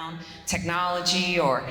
around technology or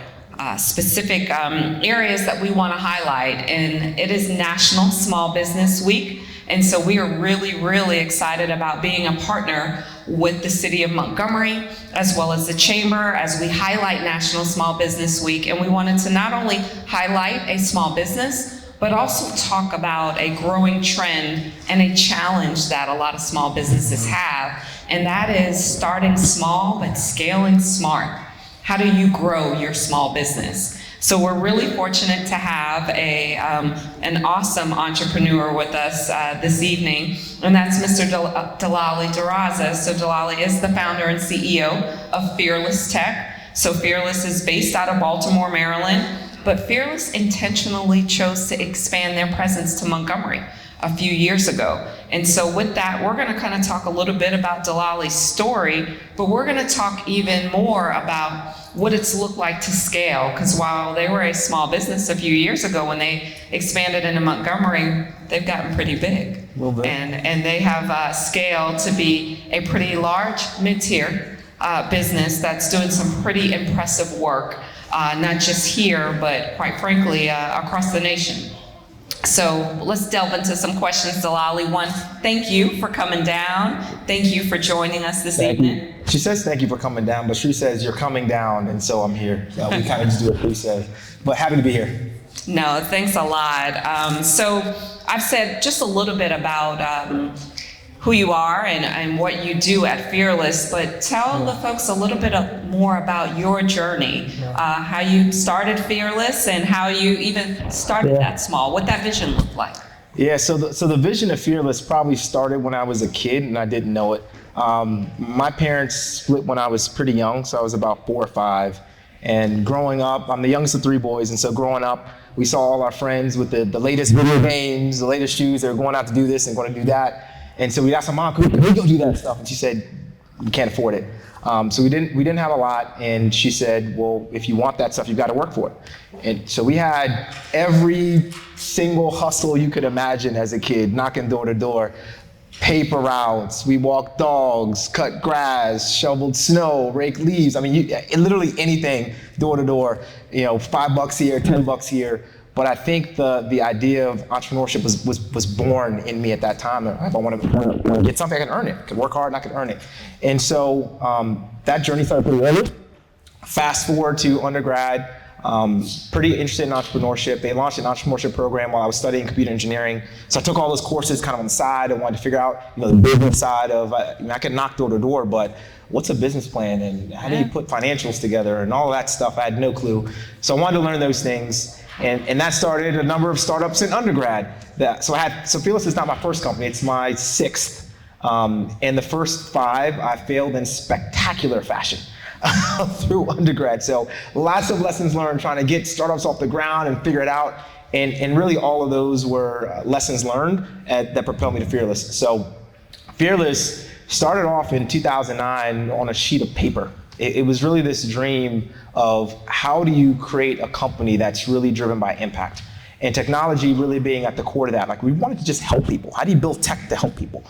specific areas that we want to highlight. And it is National Small Business Week. And so we are really, really excited about being a partner with the City of Montgomery, as well as the Chamber, as we highlight National Small Business Week. And we wanted to not only highlight a small business, but also talk about a growing trend and a challenge that a lot of small businesses have. And that is starting small, but scaling smart. How do you grow your small business? So we're really fortunate to have an awesome entrepreneur with us this evening, and that's Mr. Delali Daraza. So Delali is the founder and CEO of Fearless Tech. So Fearless is based out of Baltimore, Maryland, but Fearless intentionally chose to expand their presence to Montgomery a few years ago. And so with that, we're gonna kind of talk a little bit about Delali's story, but we're gonna talk even more about what it's looked like to scale, because while they were a small business a few years ago, when they expanded into Montgomery, they've gotten pretty big. A little bit. And they have scaled to be a pretty large mid-tier business that's doing some pretty impressive work, not just here, but quite frankly, across the nation. So let's delve into some questions, Delali. One, thank you for coming down. Thank you for joining us this evening. She says thank you for coming down, but she says you're coming down, and so I'm here. We kind of just do what we say, but happy to be here. No, thanks a lot. So I've said just a little bit about who you are and what you do at Fearless, but tell the folks a little bit more about your journey, how you started Fearless and how you even started that small, what that vision looked like. Yeah, so the vision of Fearless probably started when I was a kid and I didn't know it. My parents split when I was pretty young, so I was about 4 or 5. And growing up, I'm the youngest of 3 boys, and so growing up, we saw all our friends with the latest video games, the latest shoes. They were going out to do this and going to do that. And so we'd ask my mom, can we go do that stuff? And she said, we can't afford it. So we didn't have a lot, and she said, well, if you want that stuff, you've got to work for it. And so we had every single hustle you could imagine as a kid, knocking door to door. Paper routes, we walked dogs, cut grass, shoveled snow, raked leaves. I mean, literally anything, door to door, $5 here, $10 here. But I think the idea of entrepreneurship was born in me at that time. If I want to get something, I can earn it. I can work hard and I can earn it. And so that journey started pretty early. Fast forward to undergrad, pretty interested in entrepreneurship. They launched an entrepreneurship program while I was studying computer engineering. So I took all those courses kind of on the side and wanted to figure out the business side of, I could knock door to door, but what's a business plan and how do you put financials together and all that stuff? I had no clue. So I wanted to learn those things. And that started a number of startups in undergrad. So Fearless is not my first company, it's my 6th. And the first 5, I failed in spectacular fashion through undergrad. So lots of lessons learned trying to get startups off the ground and figure it out. And really all of those were lessons learned that propelled me to Fearless. So Fearless started off in 2009 on a sheet of paper. It was really this dream of how do you create a company that's really driven by impact, and technology really being at the core of that. Like, we wanted to just help people. How do you build tech to help people?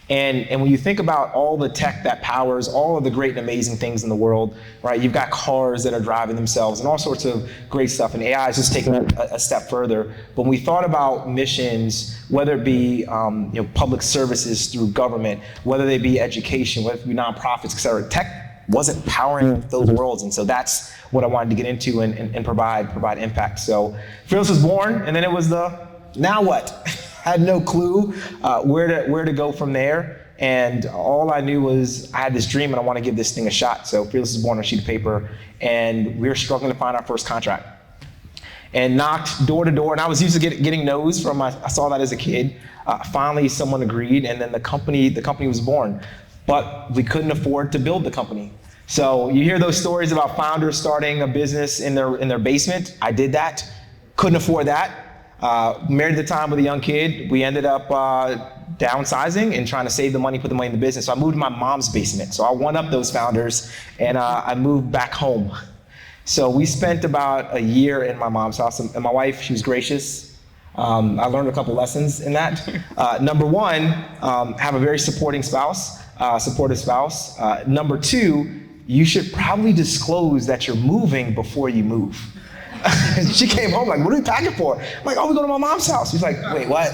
And when you think about all the tech that powers all of the great and amazing things in the world, right? You've got cars that are driving themselves and all sorts of great stuff, and AI is just taking it a step further. But when we thought about missions, whether it be public services through government, whether they be education, whether it be nonprofits, et cetera, tech wasn't powering those worlds. And so that's what I wanted to get into and provide impact. So Fearless was born, and then it was now what? Had no clue where to go from there. And all I knew was I had this dream and I want to give this thing a shot. So Fearless was born on a sheet of paper, and we were struggling to find our first contract. And knocked door to door, and I was used to getting no's from I saw that as a kid. Finally, someone agreed, and then the company was born. But we couldn't afford to build the company. So you hear those stories about founders starting a business in their basement. I did that. Couldn't afford that. Married at the time with a young kid. We ended up downsizing and trying to save the money, put the money in the business. So I moved to my mom's basement. So I one up those founders, and I moved back home. So we spent about a year in my mom's house, and my wife, she was gracious. I learned a couple lessons in that. Number one, have a very supportive spouse. Number two, you should probably disclose that you're moving before you move. She came home like, what are we packing for? I'm like, oh, we're going to my mom's house. She's like, wait, what?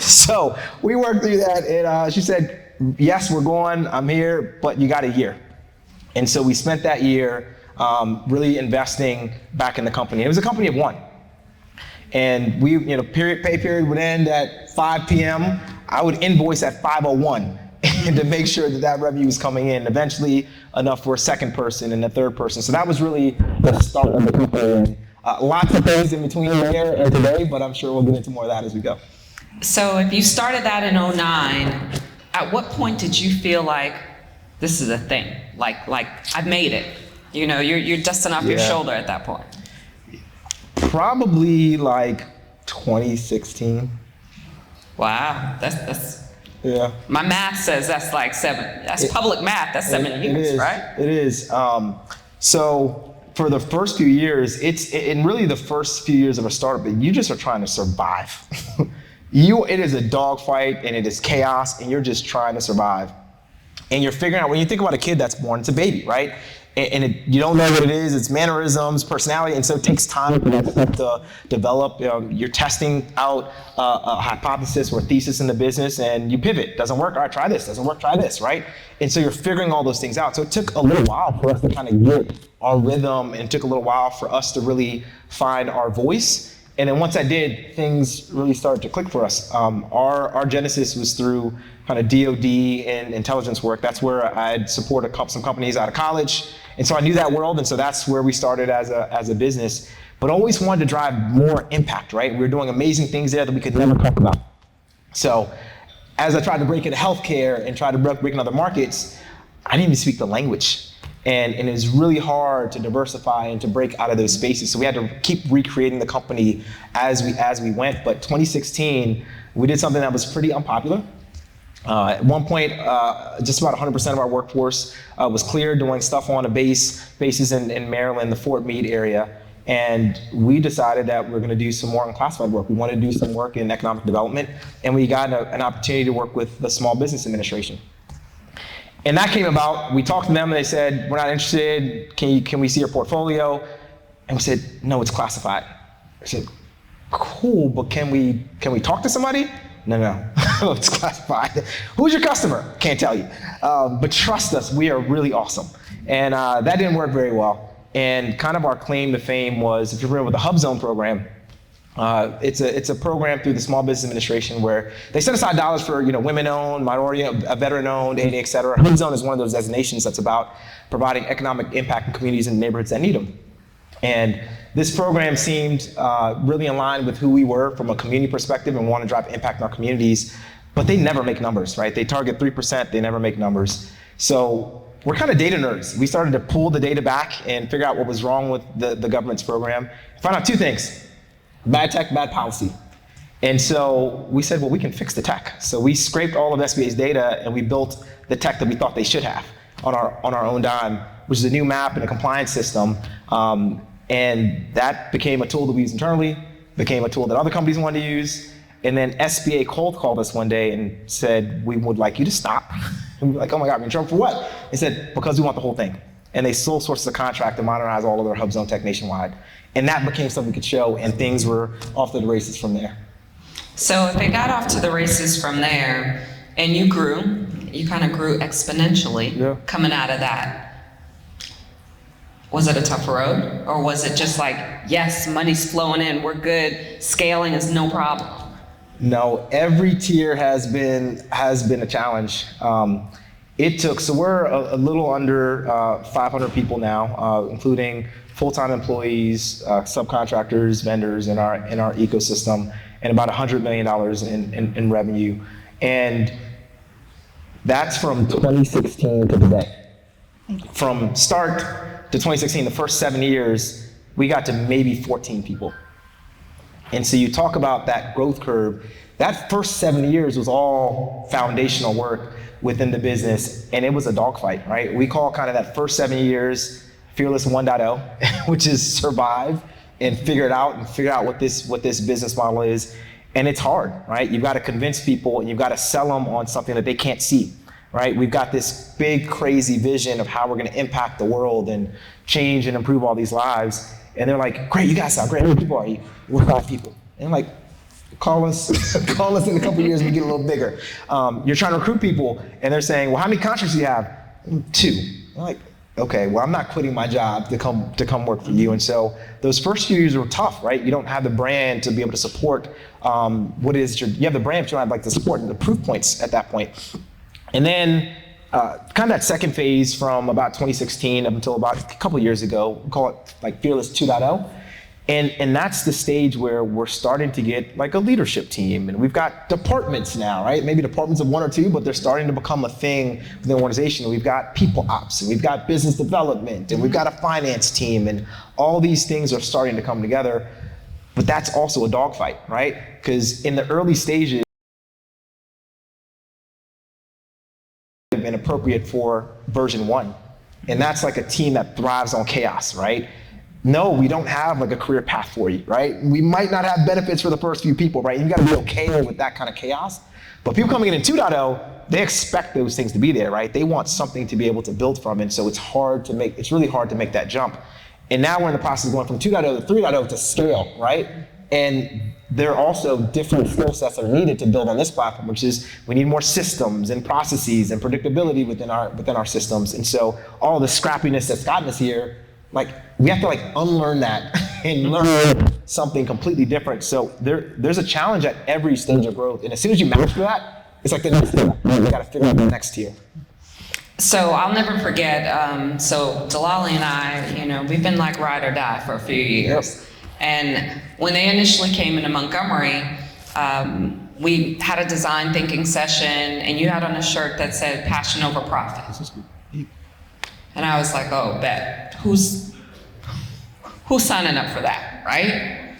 So we worked through that, and she said, yes, we're going, I'm here, but you got a year. And so we spent that year really investing back in the company. It was a company of one. And we, pay period would end at 5 p.m. I would invoice at 5:01 to make sure that revenue was coming in. Eventually, enough for a second person and a third person. So that was really the start of the company. Lots of things in between there and today, but I'm sure we'll get into more of that as we go. So if you started that in '09, at what point did you feel like this is a thing? Like I've made it. You're dusting off your shoulder at that point. Probably like 2016. Wow, that's yeah. My math says that's like 7. That's public math. That's 7 years, right? It is. So for the first few years, and really the first few years of a startup, you just are trying to survive. It is a dogfight and it is chaos, and you're just trying to survive. And you're figuring out, when you think about a kid that's born, it's a baby, right? And you don't know what it is, it's mannerisms, personality, and so it takes time for that stuff to develop. You're testing out a hypothesis or a thesis in the business, and you pivot. Doesn't work, all right, try this. Doesn't work, try this, right? And so you're figuring all those things out. So it took a little while for us to kind of get our rhythm, and it took a little while for us to really find our voice. And then once that did, things really started to click for us. Our genesis was through kind of DoD and intelligence work. That's where I'd supported some companies out of college. And so I knew that world, and so that's where we started as a business, but always wanted to drive more impact, right? We were doing amazing things there that we could never talk about. So as I tried to break into healthcare and try to break in other markets, I didn't even speak the language. And it was really hard to diversify and to break out of those spaces. So we had to keep recreating the company as we went. But 2016, we did something that was pretty unpopular. At one point, just about 100% of our workforce was cleared, doing stuff on bases in Maryland, the Fort Meade area. And we decided that we're going to do some more unclassified work. We wanted to do some work in economic development, and we got an opportunity to work with the Small Business Administration. And that came about. We talked to them, and they said, "We're not interested. Can we see your portfolio?" And we said, "No, it's classified." I said, "Cool, but can we talk to somebody?" No, it's classified. Who's your customer? Can't tell you. But trust us, we are really awesome. And that didn't work very well. And kind of our claim to fame was, if you're familiar with the Hub Zone program, it's a program through the Small Business Administration where they set aside dollars for women-owned, minority, veteran-owned, et cetera. Hub Zone is one of those designations that's about providing economic impact in communities and neighborhoods that need them. And this program seemed really in line with who we were from a community perspective and want to drive impact in our communities, but they never make numbers, right? They target 3%, they never make numbers. So we're kind of data nerds. We started to pull the data back and figure out what was wrong with the government's program. Found out 2 things: bad tech, bad policy. And so we said, well, we can fix the tech. So we scraped all of SBA's data and we built the tech that we thought they should have on our own dime, which is a new map and a compliance system. And that became a tool that we use internally, became a tool that other companies wanted to use. And then SBA cold called us one day and said, we would like you to stop. And we were like, oh my God, we're in trouble for what? They said, because we want the whole thing. And they sole sourced the contract to modernize all of their Hub Zone tech nationwide. And that became something we could show, and things were off to the races from there. So if it got off to the races from there, and you kind of grew exponentially coming out of that. Was it a tough road? Or was it just like, yes, money's flowing in, we're good, scaling is no problem? No, every tier has been a challenge. So we're a little under 500 people now, including full-time employees, subcontractors, vendors in our ecosystem, and about $100 million in revenue. And that's from 2016 to today. From start to 2016, the first 7 years, we got to maybe 14 people. And so you talk about that growth curve, that first 7 years was all foundational work within the business, and it was a dogfight, right? We call kind of that first 7 years Fearless 1.0, which is survive and figure out what this business model is. And it's hard, right? You've got to convince people and you've got to sell them on something that they can't see, right? We've got this big, crazy vision of how we're going to impact the world and change and improve all these lives. And they're like, great, you guys sound great. How many people are you? We're 5 people. And I'm like, call us in a couple of years when we get a little bigger. You're trying to recruit people, and they're saying, well, how many contracts do you have? 2. I'm like, okay, well, I'm not quitting my job to come work for you. And so those first few years were tough, right? You don't have the brand to be able to support you have the brand, but you don't have like the support and the proof points at that point. And then kind of that second phase from about 2016 up until about a couple of years ago, we call it like Fearless 2.0. And that's the stage where we're starting to get like a leadership team, and we've got departments now, right? Maybe departments of 1 or 2, but they're starting to become a thing within the organization. We've got people ops, and we've got business development, and we've got a finance team, and all these things are starting to come together. But that's also a dogfight, right? Because in the early stages, have been appropriate for version 1, and that's like a team that thrives on chaos, right? No, we don't have like a career path for you, right? We might not have benefits for the first few people, right? You gotta be okay with that kind of chaos. But people coming in 2.0, they expect those things to be there, right? They want something to be able to build from, and so it's really hard to make that jump. And now we're in the process of going from 2.0 to 3.0 to scale, right? And there are also different skill sets that are needed to build on this platform, which is we need more systems and processes and predictability within our systems. And so all the scrappiness that's gotten us here, like we have to like unlearn that and learn something completely different. So there's a challenge at every stage of growth. And as soon as you master that, it's like the next thing. You gotta figure out the next tier. So I'll never forget, so Delali and I, we've been like ride or die for a few years. Yep. And when they initially came into Montgomery, we had a design thinking session, and you had on a shirt that said passion over profit. And I was like, oh, bet, who's signing up for that, right?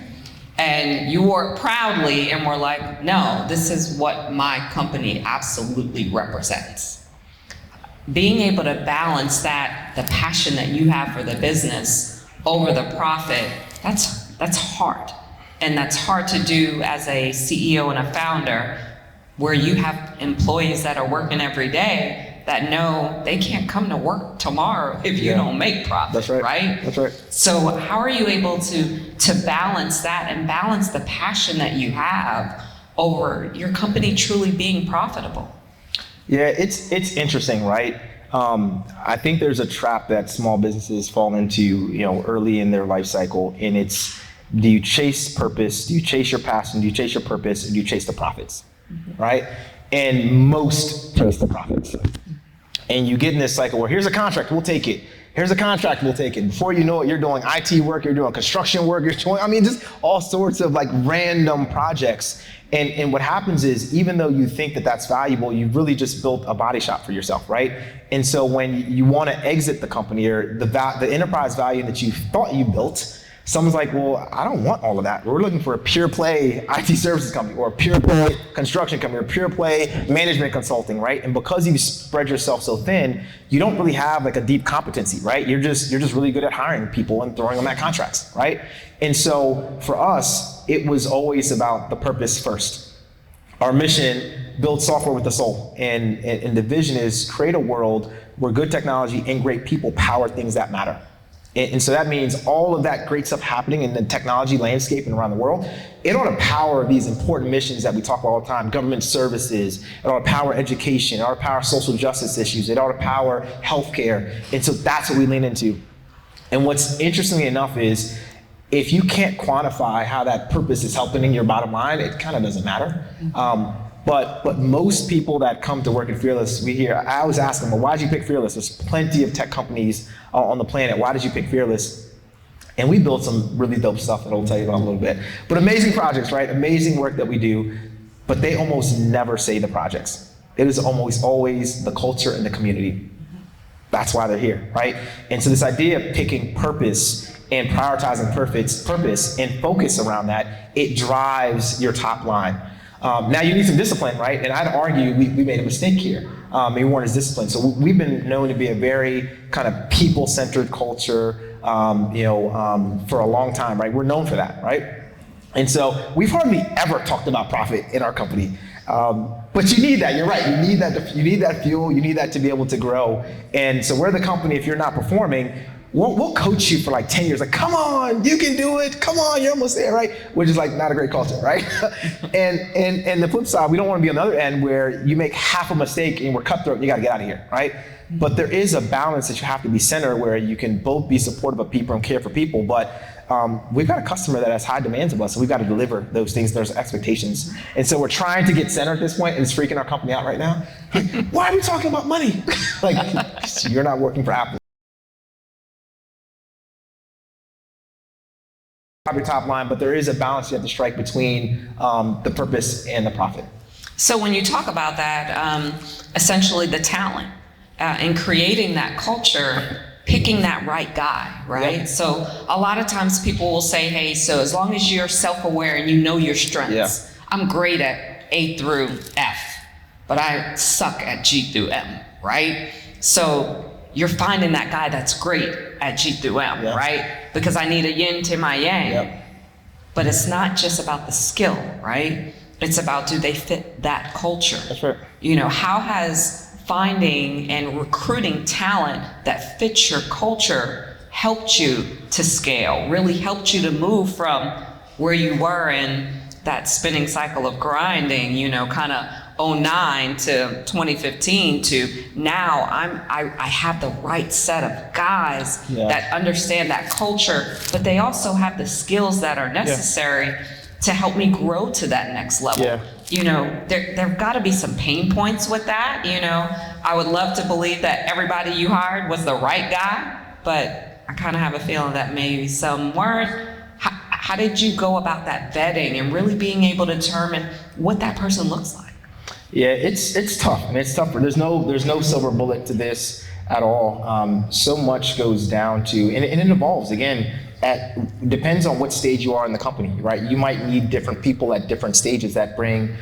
And you wore it proudly, and we're like, no, this is what my company absolutely represents. Being able to balance that, the passion that you have for the business over the profit, that's hard. And that's hard to do as a CEO and a founder, where you have employees that are working every day that know they can't come to work tomorrow if you don't make profit. That's right. That's right. So how are you able to balance that and balance the passion that you have over your company truly being profitable? Yeah, it's interesting, right? I think there's a trap that small businesses fall into, early in their life cycle, and it's, do you chase purpose? Do you chase your passion? Do you chase your purpose? Or do you chase the profits, right? And most chase the profits. And you get in this cycle where here's a contract, we'll take it. Here's a contract, we'll take it. Before you know it, you're doing IT work, you're doing construction work, just all sorts of like random projects. And what happens is, even though you think that that's valuable, you've really just built a body shop for yourself, right? And so when you want to exit the company, or the enterprise value that you thought you built, someone's like, well, I don't want all of that. We're looking for a pure play IT services company, or a pure play construction company, or pure play management consulting, right? And because you spread yourself so thin, you don't really have like a deep competency, right? You're just really good at hiring people and throwing them at contracts, right? And so for us, it was always about the purpose first. Our mission, build software with the soul. And the vision is create a world where good technology and great people power things that matter. And so that means all of that great stuff happening in the technology landscape and around the world, it ought to power these important missions that we talk about all the time: government services, it ought to power education, it ought to power social justice issues, it ought to power healthcare. And so that's what we lean into. And what's interestingly enough is, if you can't quantify how that purpose is helping in your bottom line, it kind of doesn't matter. But most people that come to work at Fearless, I always ask them, well, why did you pick Fearless? There's plenty of tech companies on the planet. Why did you pick Fearless? And we built some really dope stuff that I'll tell you about in a little bit. But amazing projects, right? Amazing work that we do, but they almost never say the projects. It is almost always the culture and the community. That's why they're here, right? And so this idea of picking purpose and prioritizing purpose and focus around that, it drives your top line. Now you need some discipline, right? And I'd argue we made a mistake here. We weren't as disciplined. So we've been known to be a very kind of people-centered culture, for a long time, right? We're known for that, right? And so we've hardly ever talked about profit in our company. But you need that. You're right. You need that. You need that fuel. You need that to be able to grow. And so we're the company. If you're not performing, we'll coach you for like 10 years. Like, come on, you can do it. Come on, you're almost there, right? Which is like not a great culture, right? and the flip side, we don't want to be on the other end where you make half a mistake and we're cutthroat and you got to get out of here, right? But there is a balance that you have to be centered where you can both be supportive of people and care for people, but we've got a customer that has high demands of us, so we've got to deliver those things, those expectations. And so we're trying to get centered at this point, and it's freaking our company out right now. Like, why are we talking about money? Like, you're not working for Apple. Your top line, but there is a balance you have to strike between the purpose and the profit. So when you talk about that, essentially the talent and creating that culture, picking that right guy, right? Yep. So a lot of times people will say, hey, so as long as you're self-aware and you know your strengths, I'm great at A through F, but I suck at G through M, right? So you're finding that guy that's great at G through M, right? Because I need a yin to my yang. Yep. But it's not just about the skill, right? It's about, do they fit that culture? That's right. You know, how has finding and recruiting talent that fits your culture helped you to scale, really helped you to move from where you were in that spinning cycle of grinding, you know, kind of 09 to 2015 to now I have the right set of guys that understand that culture, but they also have the skills that are necessary to help me grow to that next level. You know, there've got to be some pain points with that. You know, I would love to believe that everybody you hired was the right guy, but I kind of have a feeling that maybe some weren't. How did you go about that vetting and really being able to determine what that person looks like? Yeah, it's tough. I mean, it's tougher. There's no silver bullet to this at all. So much goes down to, and it evolves again. Depends on what stage you are in the company, right? You might need different people at different stages that bring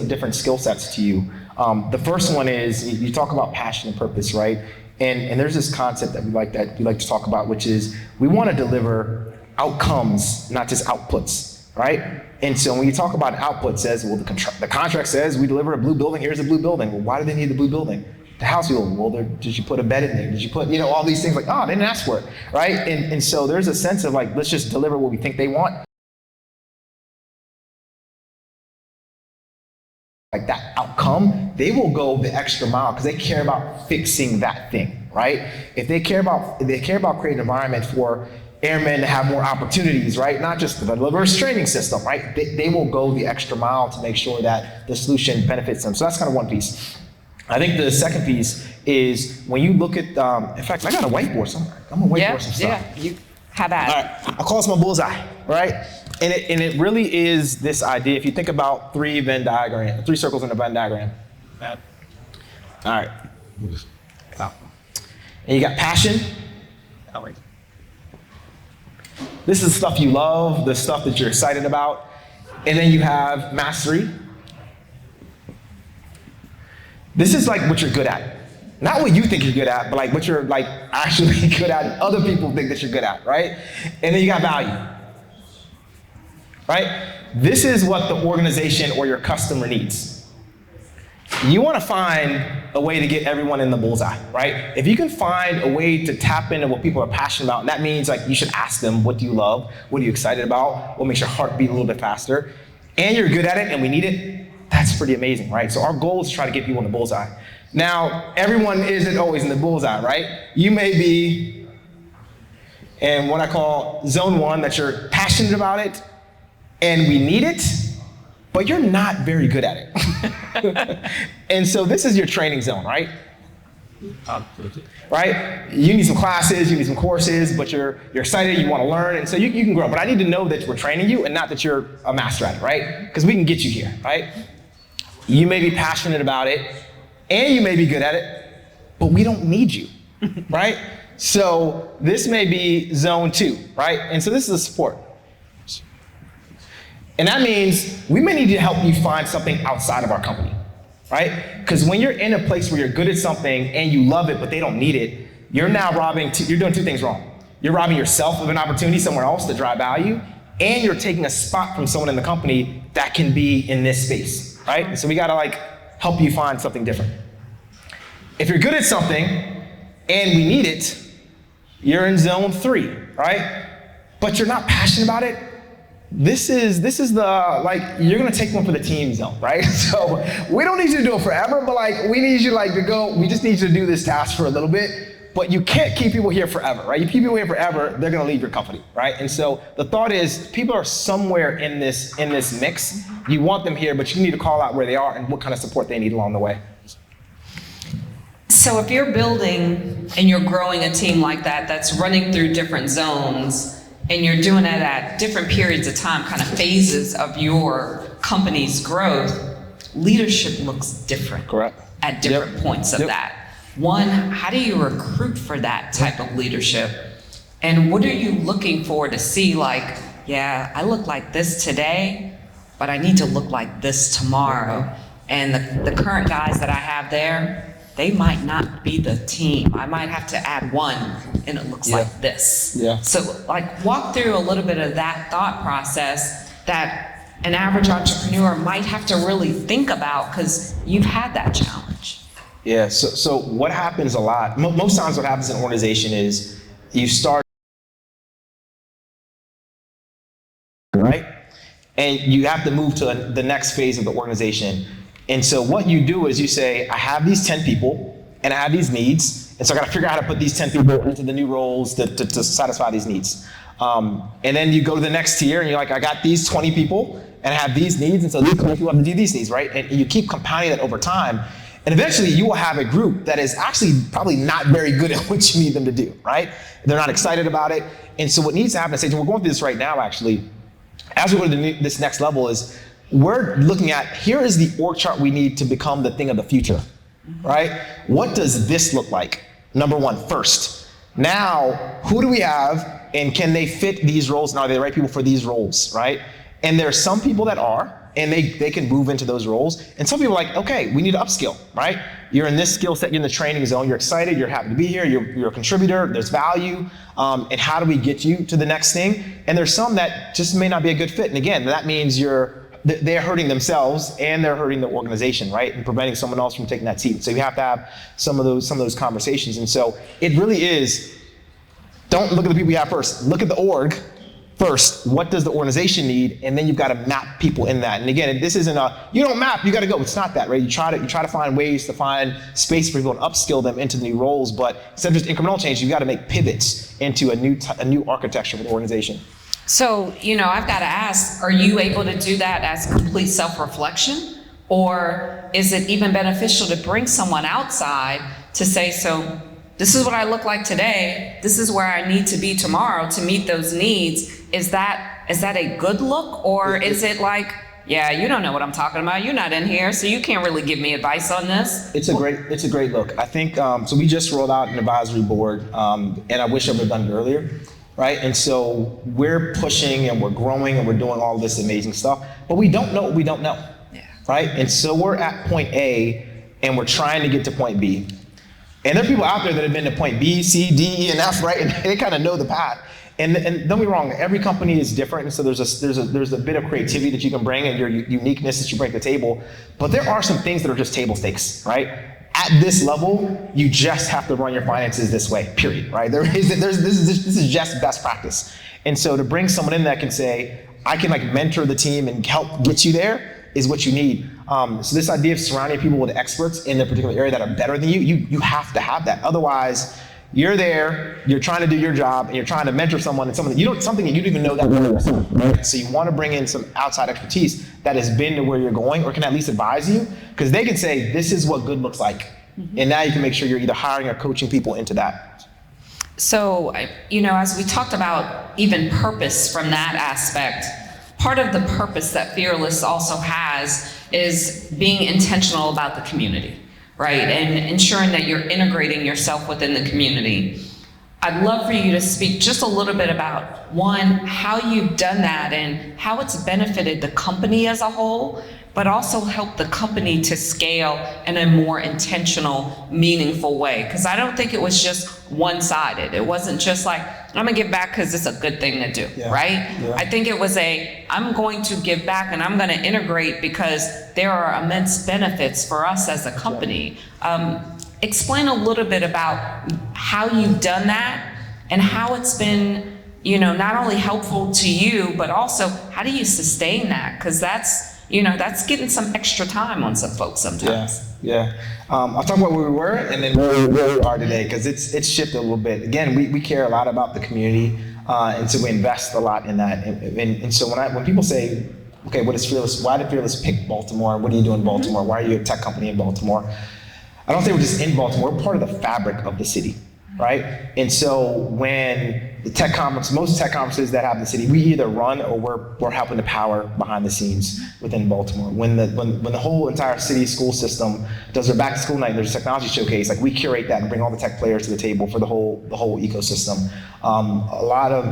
different skill sets to you. The first one is you talk about passion and purpose, right? And there's this concept that we like to talk about, which is we want to deliver outcomes, not just outputs, right? And so when you talk about output, says, well, the contract says we deliver a blue building. Here's a blue building. Well, why do they need the blue building? The house people, well, did you put a bed in there? Did you put, all these things like, oh, they didn't ask for it, right? And so there's a sense of like, let's just deliver what we think they want. Like that outcome, they will go the extra mile because they care about fixing that thing, right? If they care about creating an environment for airmen to have more opportunities, right? Not just to deliver a training system, right? They will go the extra mile to make sure that the solution benefits them. So that's kind of one piece. I think the second piece is when you look at, in fact, I got a whiteboard somewhere. I'm gonna whiteboard some stuff. Yeah, you have that. All right, I call this my bullseye, right? And it really is this idea. If you think about three circles in a Venn diagram. All right. And you got passion. This is the stuff you love, the stuff that you're excited about. And then you have mastery. This is like what you're good at. Not what you think you're good at, but like what you're like actually good at and other people think that you're good at, right? And then you got value, right? This is what the organization or your customer needs. You want to find a way to get everyone in the bullseye, right? If you can find a way to tap into what people are passionate about, and that means like you should ask them, what do you love? What are you excited about? What makes your heart beat a little bit faster? And you're good at it and we need it. That's pretty amazing, right? So our goal is to try to get people in the bullseye. Now, everyone isn't always in the bullseye, right? You may be in what I call zone 1, that you're passionate about it and we need it, but you're not very good at it. And so this is your training zone, right? Right? You need some classes, you need some courses, but you're excited, you want to learn, and so you can grow. But I need to know that we're training you and not that you're a master at it, right? Because we can get you here, right? You may be passionate about it, and you may be good at it, but we don't need you, right? So this may be zone 2, right? And so this is a support. And that means we may need to help you find something outside of our company, right? Because when you're in a place where you're good at something and you love it, but they don't need it, you're now you're doing 2 things wrong. You're robbing yourself of an opportunity somewhere else to drive value, and you're taking a spot from someone in the company that can be in this space. right? And so we gotta like help you find something different. If you're good at something and we need it, you're in zone 3, right? But you're not passionate about it, this is the, like, you're gonna take one for the team zone, right? So we don't need you to do it forever, but like, we need you like to go, we just need you to do this task for a little bit, but you can't keep people here forever, right? You keep people here forever, they're gonna leave your company, right? And so the thought is, people are somewhere in this mix. You want them here, but you need to call out where they are and what kind of support they need along the way. So if you're building and you're growing a team like that, that's running through different zones, and you're doing it at different periods of time, kind of phases of your company's growth, leadership looks different. Correct. At different points of that. One, how do you recruit for that type of leadership? And what are you looking for to see, like, yeah, I look like this today, but I need to look like this tomorrow. And the current guys that I have there, they might not be the team. I might have to add one and it looks like this. Yeah. So like walk through a little bit of that thought process that an average entrepreneur might have to really think about, because you've had that challenge. Yeah, so what happens a lot, most times what happens in an organization is you start, right? And you have to move to the next phase of the organization. And so what you do is you say, I have these 10 people and I have these needs, and so I gotta figure out how to put these 10 people into the new roles to satisfy these needs. And then you go to the next tier and you're like, I got these 20 people and I have these needs, and so these 20 people have to do these needs, right? And you keep compounding that over time. And eventually you will have a group that is actually probably not very good at what you need them to do, right? They're not excited about it. And so what needs to happen, I say, we're going through this right now actually, as we go to this next level, is we're looking at, here is the org chart we need to become the thing of the future, right? What does this look like? Number one, first. Now, who do we have, and can they fit these roles, and are they the right people for these roles, right? And there are some people that are, and they can move into those roles. And some people are like, okay, we need to upskill, right? You're in this skill set, you're in the training zone, you're excited, you're happy to be here, you're a contributor, there's value, and how do we get you to the next thing? And there's some that just may not be a good fit. And again, that means they're hurting themselves and they're hurting the organization, right? And preventing someone else from taking that seat. So you have to have some of those conversations. And so it really is, don't look at the people you have first, look at the org first. What does the organization need? And then you've got to map people in that. And again, this isn't you don't map, you got to go. It's not that, right? You try to find ways to find space for people and upskill them into the new roles, but instead of just incremental change, you've got to make pivots into a new architecture for the organization. So, I've got to ask, are you able to do that as complete self-reflection? Or is it even beneficial to bring someone outside to say, so this is what I look like today, this is where I need to be tomorrow to meet those needs? Is that a good look? Or is it like, yeah, you don't know what I'm talking about, you're not in here, so you can't really give me advice on this? It's a great look. I think, so we just rolled out an advisory board, and I wish I would have done it earlier. Right? And so we're pushing and we're growing and we're doing all this amazing stuff, but we don't know what we don't know. Yeah. Right? And so we're at point A and we're trying to get to point B. And there are people out there that have been to point B, C, D, E, and F, right? And they kind of know the path. And don't get me wrong, every company is different, and so there's a bit of creativity that you can bring and your uniqueness that you bring to the table. But there are some things that are just table stakes, right? At this level, you just have to run your finances this way, period, right? This is just best practice. And so to bring someone in that can say, I can like mentor the team and help get you there is what you need. So this idea of surrounding people with experts in their particular area that are better than you have to have that. Otherwise, you're there, you're trying to do your job, and you're trying to mentor someone and something that you don't even know that well yourself, right? So you want to bring in some outside expertise that has been to where you're going or can at least advise you, because they can say, this is what good looks like. Mm-hmm. And now you can make sure you're either hiring or coaching people into that. So, as we talked about even purpose from that aspect, part of the purpose that Fearless also has is being intentional about the community. Right, and ensuring that you're integrating yourself within the community. I'd love for you to speak just a little bit about, one, how you've done that and how it's benefited the company as a whole, but also helped the company to scale in a more intentional, meaningful way. Because I don't think it was just one-sided. It wasn't just like, I'm gonna give back because it's a good thing to do, right? Yeah. I think it was I'm going to give back and I'm gonna integrate because there are immense benefits for us as a company. Explain a little bit about how you've done that and how it's been, not only helpful to you, but also how do you sustain that? Because that's getting some extra time on some folks sometimes. Yeah. I'll talk about where we were and then where we are today, because it's shifted a little bit. Again, we care a lot about the community, and so we invest a lot in that. And so when people say, okay, what is Fearless? Why did Fearless pick Baltimore? What do you do in Baltimore? Why are you a tech company in Baltimore? I don't think we're just in Baltimore, we're part of the fabric of the city, right? And so when most tech conferences that have in the city, we either run or we're helping to power behind the scenes within Baltimore. When the whole entire city school system does their back to school night, there's a technology showcase, like we curate that and bring all the tech players to the table for the whole ecosystem. A lot of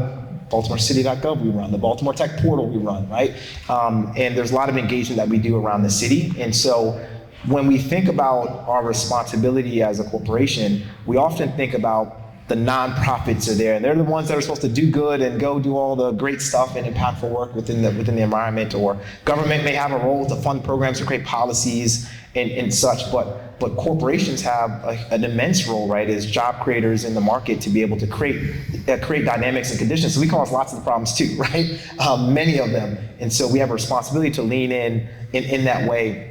BaltimoreCity.gov we run, the Baltimore Tech Portal we run, right? And there's a lot of engagement that we do around the city. And so when we think about our responsibility as a corporation, we often think about the nonprofits are there, and they're the ones that are supposed to do good and go do all the great stuff and impactful work within the environment, or government may have a role to fund programs or create policies and such, but corporations have an immense role, right, as job creators in the market to be able to create dynamics and conditions. So we cause lots of the problems too, right? Many of them. And so we have a responsibility to lean in that way.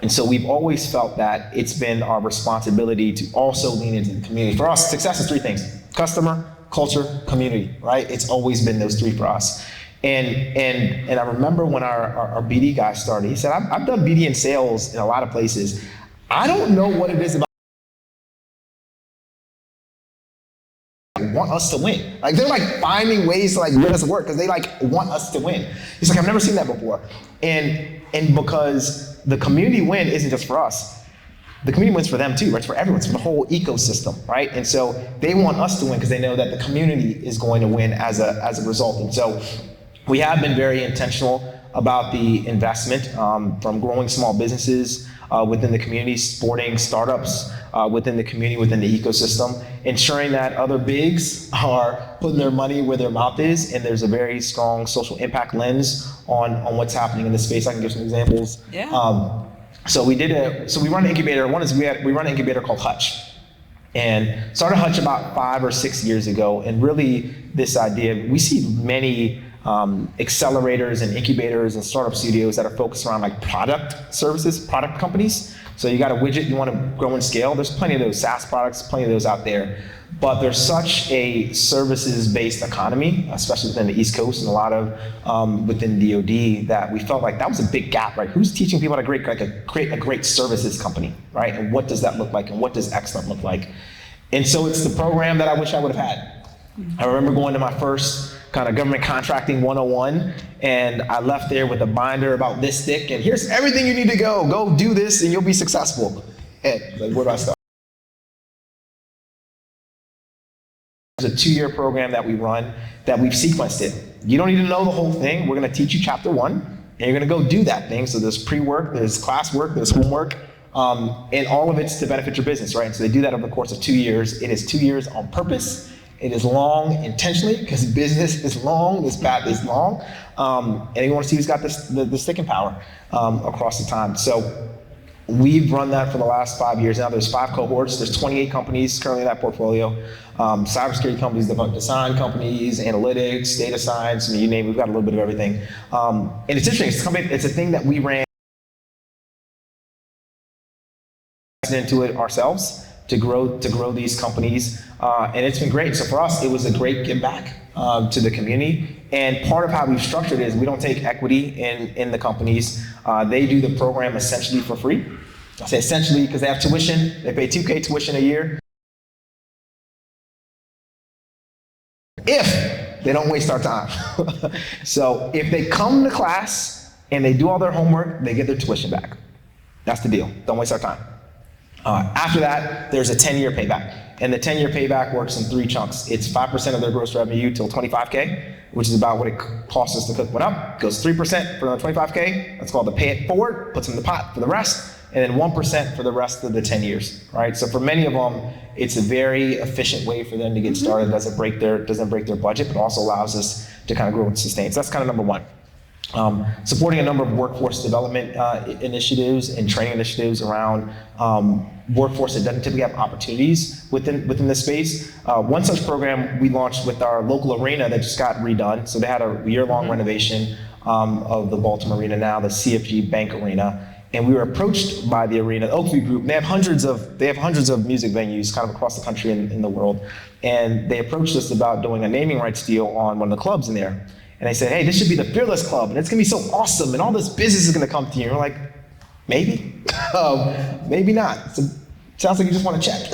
And so we've always felt that it's been our responsibility to also lean into the community. For us, success is three things: customer, culture, community, right? It's always been those three for us. And I remember when our BD guy started, he said, I've done BD in sales in a lot of places. I don't know what it is about want us to win. Like, they're like finding ways to like get us to work because they like want us to win. He's like, I've never seen that before. And because the community win isn't just for us, the community wins for them too, right? It's for everyone, it's for the whole ecosystem, right? And so they want us to win because they know that the community is going to win as a result. And so we have been very intentional about the investment, from growing small businesses within the community, supporting startups within the community, within the ecosystem, ensuring that other bigs are putting their money where their mouth is, and there's a very strong social impact lens on what's happening in the space. I can give some examples. Yeah. So we run an incubator. One is we run an incubator called Hutch, and started Hutch about 5 or 6 years ago. And really, this idea, we see many accelerators and incubators and startup studios that are focused around like product services, product companies. So you got a widget you want to grow and scale. There's plenty of those SaaS products, plenty of those out there. But there's such a services-based economy, especially within the East Coast and a lot of within DoD, that we felt like that was a big gap, right? Who's teaching people how to create a great services company, right? And what does that look like? And what does excellent look like? And so it's the program that I wish I would have had. I remember going to my first kind of government contracting 101, and I left there with a binder about this thick, and here's everything you need to go do this and you'll be successful. And like, where do I start? It's a 2-year program that we run that we've sequenced it. You don't need to know the whole thing. We're gonna teach you chapter 1, and you're gonna go do that thing. So there's pre-work, there's classwork, there's homework, and all of it's to benefit your business, right? So they do that over the course of 2 years. It is 2 years on purpose. It is long intentionally because business is long, this path is long, and you want to see who's got the sticking power across the time. So we've run that for the last 5 years now. There's 5 cohorts, there's 28 companies currently in that portfolio, cybersecurity companies, design companies, analytics, data science, you name it, we've got a little bit of everything. And it's interesting, it's a thing that we ran into it ourselves to grow these companies, and it's been great. So for us, it was a great give back to the community. And part of how we've structured it is we don't take equity in the companies. They do the program essentially for free. I say essentially because they have tuition. They pay $2,000 tuition a year. If they don't waste our time. So if they come to class and they do all their homework, they get their tuition back. That's the deal. Don't waste our time. After that, there's a 10-year payback. And the 10-year payback works in 3 chunks. It's 5% of their gross revenue till 25K, which is about what it costs us to cook one up. It goes 3% for the 25K. That's called the pay it forward. Puts them in the pot for the rest. And then 1% for the rest of the 10 years, right? So for many of them, it's a very efficient way for them to get started. It doesn't break their budget, but also allows us to kind of grow and sustain. So that's kind of number one. Supporting a number of workforce development initiatives and training initiatives around workforce that doesn't typically have opportunities within this space. One such program we launched with our local arena that just got redone. So they had a year-long renovation of the Baltimore Arena, now the CFG Bank Arena. And we were approached by the arena, the Oakview Group. They have hundreds of music venues kind of across the country and in the world. And they approached us about doing a naming rights deal on one of the clubs in there. And they said, hey, this should be the Fearless Club, and it's gonna be so awesome, and all this business is gonna come to you. And we're like, maybe, maybe not. So, sounds like you just want to check.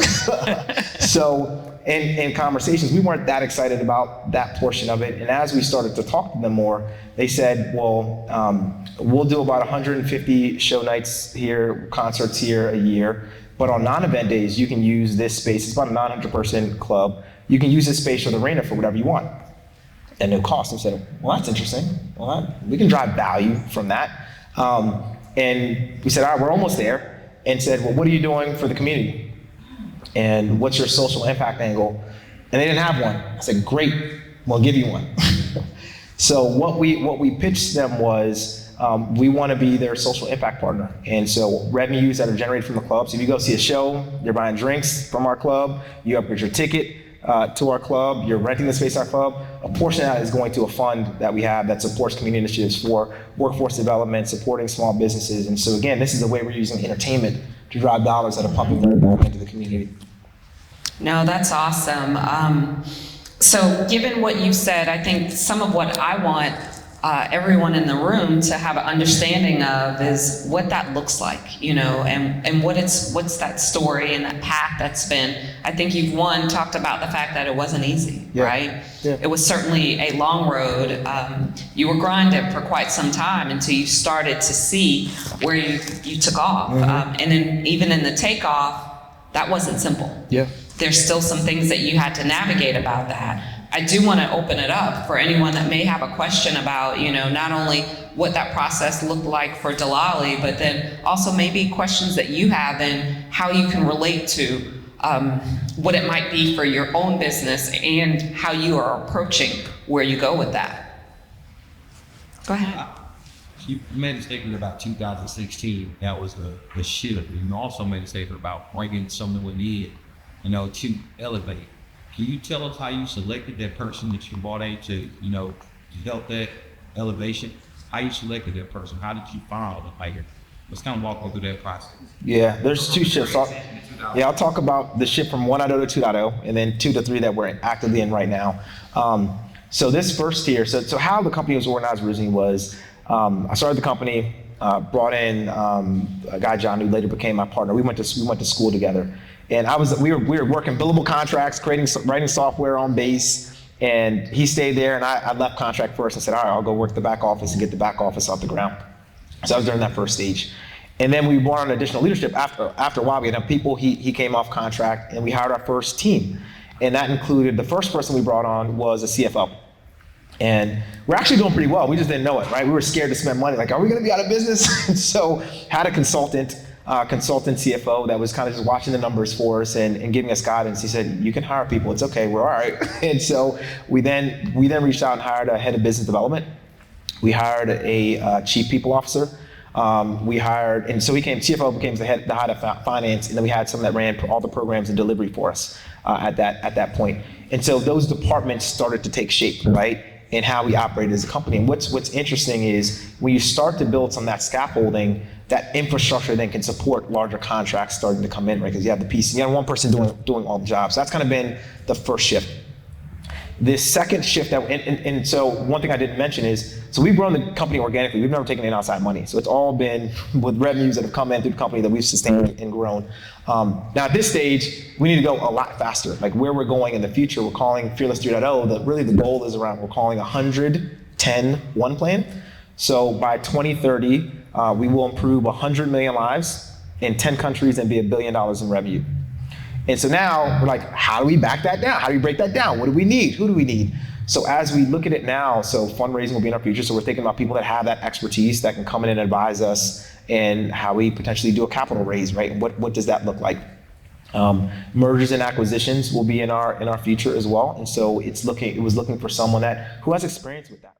So in conversations, we weren't that excited about that portion of it. And as we started to talk to them more, they said, well, we'll do about 150 show nights here, concerts here a year. But on non-event days, you can use this space. It's about a 900-person club. You can use this space or the arena for whatever you want. And no cost. And we said, well, that's interesting. Well, we can drive value from that. And we said, all right, we're almost there. And said, well, what are you doing for the community? And what's your social impact angle? And they didn't have one. I said, great, we'll give you one. So what we pitched them was, we want to be their social impact partner. And so revenues that are generated from the club. So if you go see a show, you're buying drinks from our club, you upgrade your ticket to our club, you're renting the space at our club, a portion of that is going to a fund that we have that supports community initiatives for workforce development, supporting small businesses. And so again, this is the way we're using entertainment to drive dollars that are pumping right back into the community. No, that's awesome. So given what you said, I think some of what I want everyone in the room to have an understanding of is what that looks like, and what's that story and that path that's been. I think you've talked about the fact that it wasn't easy, right? Yeah. It was certainly a long road. You were grinding for quite some time until you started to see where you took off. And then even in the takeoff, that wasn't simple. Yeah. There's still some things that you had to navigate about that. I do want to open it up for anyone that may have a question about, not only what that process looked like for Delali, but then also maybe questions that you have and how you can relate to what it might be for your own business and how you are approaching where you go with that. Go ahead. You made a statement about 2016. That was the shift. You also made a statement about bringing someone in, to elevate. Can you tell us how you selected that person that you brought in to help that elevation? How you selected that person? How did you find the hire? Let's kind of walk through that process. Yeah, there's 2 shifts. I'll talk about the shift from 1.0 to 2.0, and then 2 to 3 that we're actively in right now. So this first tier, so how the company was organized originally was, I started the company, brought in a guy, John, who later became my partner. We went to school together. And we were working billable contracts, writing software on base, and he stayed there, and I left contract first and said, all right, I'll go work the back office and get the back office off the ground. So I was during that first stage. And then we brought on additional leadership. After a while, we had enough people, he came off contract, and we hired our first team. And that included, the first person we brought on was a CFO. And we're actually doing pretty well. We just didn't know it, right? We were scared to spend money. Like, are we gonna be out of business? So had a consultant CFO that was kind of just watching the numbers for us and giving us guidance. He said, you can hire people, it's okay, we're all right. And so we then reached out and hired a head of business development. We hired a chief people officer. And so CFO became the head of finance, and then we had someone that ran all the programs and delivery for us at that point. And so those departments started to take shape, right? And how we operated as a company. And what's interesting is when you start to build some of that scaffolding, that infrastructure then can support larger contracts starting to come in, right? Because you have the piece, you have one person doing all the jobs. So that's kind of been the first shift. The second shift and so one thing I didn't mention is, so we've grown the company organically. We've never taken in outside money. So it's all been with revenues that have come in through the company that we've sustained and grown. Now at this stage, we need to go a lot faster. Like where we're going in the future, we're calling Fearless 3.0. Really the goal is around, we're calling 110-1 plan. So by 2030, we will improve 100 million lives in 10 countries and be $1 billion in revenue. And so now we're like, how do we back that down? How do we break that down? What do we need? Who do we need? So as we look at it now, so fundraising will be in our future. So we're thinking about people that have that expertise that can come in and advise us, and how we potentially do a capital raise, right? What does that look like? Mergers and acquisitions will be in our future as well. And so it was looking for someone who has experience with that.